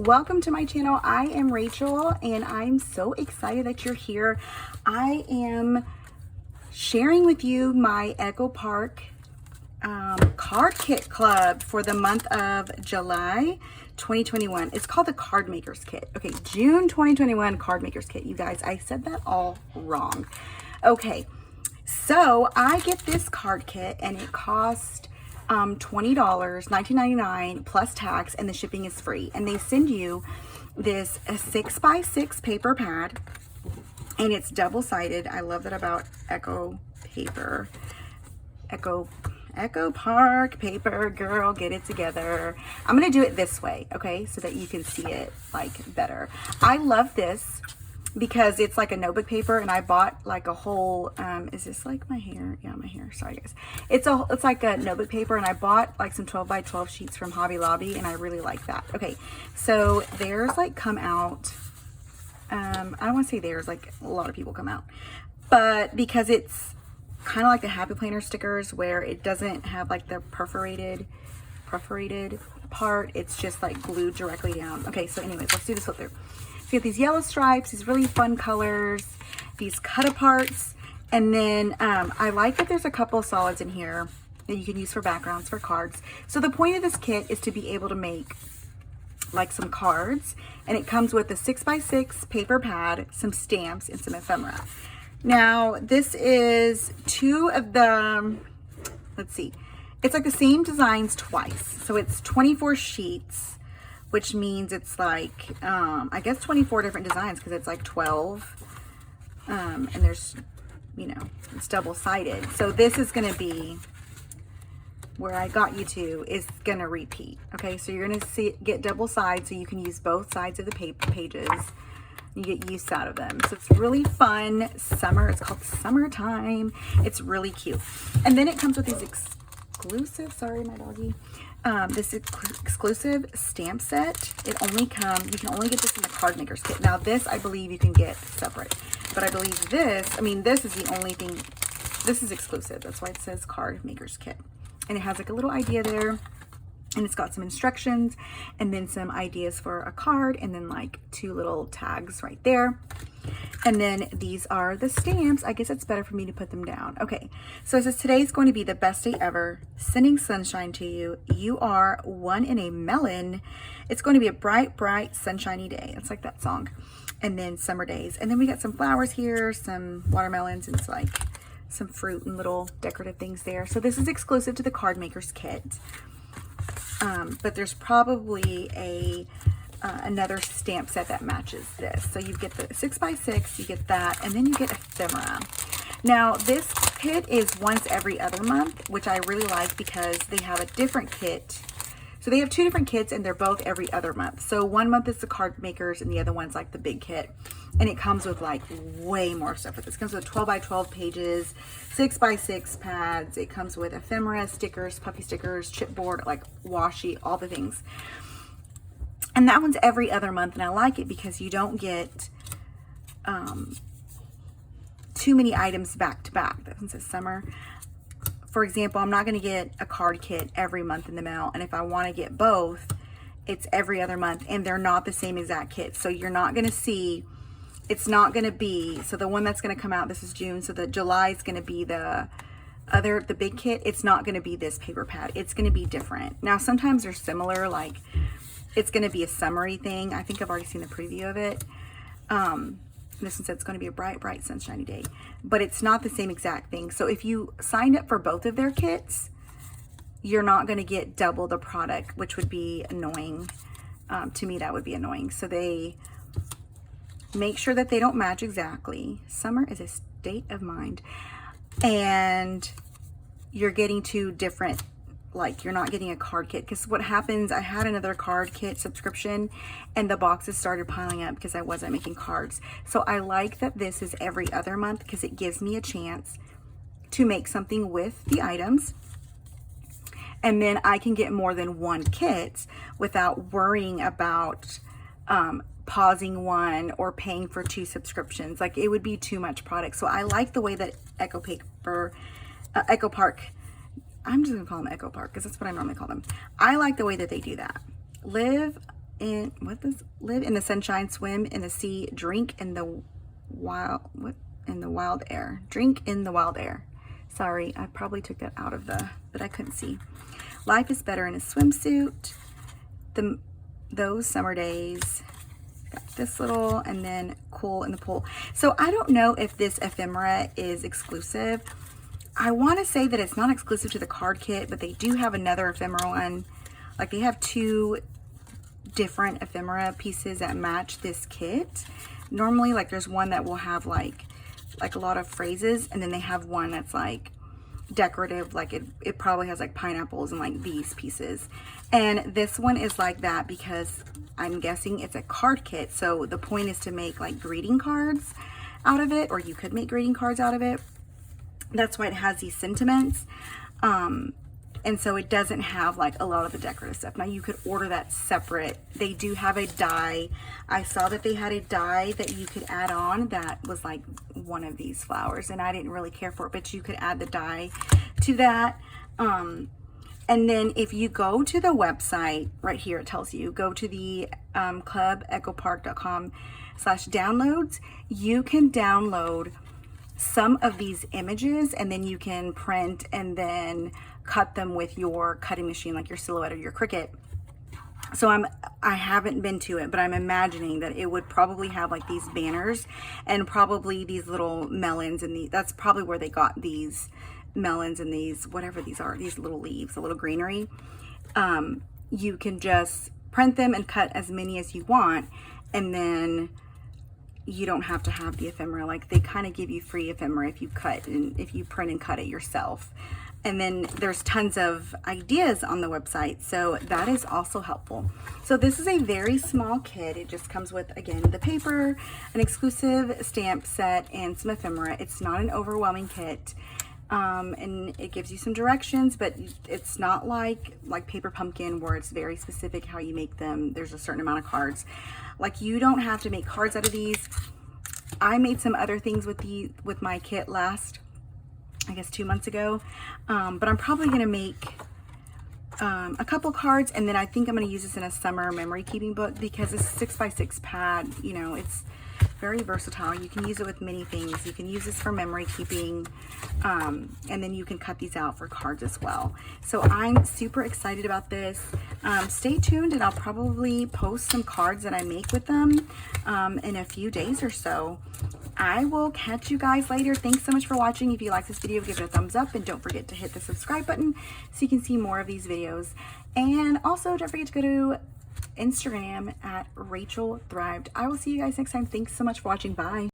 welcome to my channel. I am Rachel and I'm so excited that you're here. I am sharing with you my Echo Park card kit club for the month of July 2021. It's called the Cardmaker's Kit. Okay, June 2021 Cardmaker's Kit. You guys, I said that all wrong. Okay, so I get this card kit and it cost $20, $19.99 plus tax, and the shipping is free. And they send you this a 6x6 paper pad, and it's double-sided. I love that about Echo paper. Echo Park paper, girl, get it together. I'm gonna do it this way, okay, so that you can see it like better. I love this because it's like a notebook paper, and I bought like a whole is this like my hair? Yeah, my hair, sorry guys. It's like a notebook paper, and I bought like some 12 by 12 sheets from Hobby Lobby, and I really like that. Okay, so theirs like come out, I don't want to say theirs, like a lot of people come out, but because it's kind of like the Happy Planner stickers where it doesn't have like the perforated part, it's just like glued directly down. Okay, so anyways, let's do this flip through. So you get these yellow stripes, these really fun colors, these cut aparts, and then I like that there's a couple of solids in here that you can use for backgrounds for cards. So the point of this kit is to be able to make like some cards, and it comes with a 6x6 paper pad, some stamps, and some ephemera. Now this is two of the, let's see, it's like the same designs twice. So it's 24 sheets, which means it's like, I guess 24 different designs because it's like 12. And there's, you know, it's double-sided. So this is going to be where I got you to is going to repeat. Okay, so you're going to get double sides so you can use both sides of the pages. You get use out of them. So it's really fun. Summer, it's called Summertime. It's really cute. And then it comes with these exclusive, sorry, my doggy. This exclusive stamp set. You can only get this in the Cardmaker's Kit. Now this, I believe you can get separate, but I believe this is the only thing, this is exclusive. That's why it says Cardmaker's Kit. And it has like a little idea there, and it's got some instructions and then some ideas for a card, and then like two little tags right there. And then these are the stamps. I guess it's better for me to put them down. Okay, so it says today's going to be the best day ever, sending sunshine to you. You are one in a melon. It's going to be a bright, bright, sunshiny day. It's like that song. And then summer days. And then we got some flowers here, some watermelons, and it's like some fruit and little decorative things there. So this is exclusive to the Cardmaker's Kit. But there's probably another stamp set that matches this. So you get the 6x6, you get that, and then you get ephemera. Now this kit is once every other month, which I really like because they have a different kit. So they have two different kits, and they're both every other month. So one month is the card makers, and the other one's like the big kit. And it comes with like way more stuff with this. It comes with 12 by 12 pages, 6x6 pads. It comes with ephemera, stickers, puffy stickers, chipboard, like washi, all the things. And that one's every other month, and I like it because you don't get too many items back to back. That one says summer. For example, I'm not going to get a card kit every month in the mail, and if I want to get both, it's every other month, and they're not the same exact kit. So you're not going to see, it's not going to be, so the one that's going to come out, this is June, so the July is going to be the big kit. It's not going to be this paper pad. It's going to be different. Now, sometimes they're similar, like it's going to be a summery thing. I think I've already seen the preview of it. This one said it's going to be a bright, bright, sunshiny day, but it's not the same exact thing. So if you signed up for both of their kits, you're not going to get double the product, which would be annoying. To me, that would be annoying. So they make sure that they don't match exactly. Summer is a state of mind, and you're getting two different, like you're not getting a card kit, because what happens, I had another card kit subscription and the boxes started piling up because I wasn't making cards. So I like that this is every other month because it gives me a chance to make something with the items, and then I can get more than one kit without worrying about pausing one or paying for two subscriptions. Like it would be too much product. So I like the way that Echo Park, I'm just gonna call them Echo Park because that's what I normally call them. I like the way that they do that. Live in, what does live in the sunshine, swim in the sea, drink in the wild, what? In the wild air. Drink in the wild air. Sorry, I probably took that out of but I couldn't see. Life is better in a swimsuit. Those summer days. Got this little, and then cool in the pool. So I don't know if this ephemera is exclusive. I want to say that it's not exclusive to the card kit, but they do have another ephemera one. Like, they have 2 different ephemera pieces that match this kit. Normally, like, there's one that will have like a lot of phrases, and then they have one that's like decorative, like it probably has like pineapples and like these pieces. And this one is like that because I'm guessing it's a card kit, so the point is to make like greeting cards out of it, or you could make greeting cards out of it. That's why it has these sentiments. And so it doesn't have like a lot of the decorative stuff. Now you could order that separate. They do have a die. I saw that they had a die that you could add on that was like one of these flowers, and I didn't really care for it, but you could add the die to that. And then if you go to the website right here, it tells you, go to the clubechopark.com/downloads. You can download some of these images, and then you can print and then cut them with your cutting machine, like your Silhouette or your Cricut. So I haven't been to it, but I'm imagining that it would probably have like these banners and probably these little melons, and that's probably where they got these melons and these, whatever these are, these little leaves, a little greenery. You can just print them and cut as many as you want, and then you don't have to have the ephemera. Like, they kind of give you free ephemera if you cut and if you print and cut it yourself. And then there's tons of ideas on the website, so that is also helpful. So this is a very small kit. It just comes with, again, the paper, an exclusive stamp set, and some ephemera. It's not an overwhelming kit. And it gives you some directions, but it's not like Paper Pumpkin, where it's very specific how you make them. There's a certain amount of cards. Like, you don't have to make cards out of these. I made some other things with my kit last, I guess 2 months ago, but I'm probably gonna make a couple cards, and then I think I'm gonna use this in a summer memory keeping book because it's 6x6 pad. You know, it's very versatile. You can use it with many things. You can use this for memory keeping, and then you can cut these out for cards as well. So I'm super excited about this. Stay tuned, and I'll probably post some cards that I make with them in a few days or so. I will catch you guys later. Thanks so much for watching. If you like this video, give it a thumbs up, and don't forget to hit the subscribe button so you can see more of these videos. And also, don't forget to go to Instagram at Rachel Thrived. I will see you guys next time. Thanks so much for watching. Bye.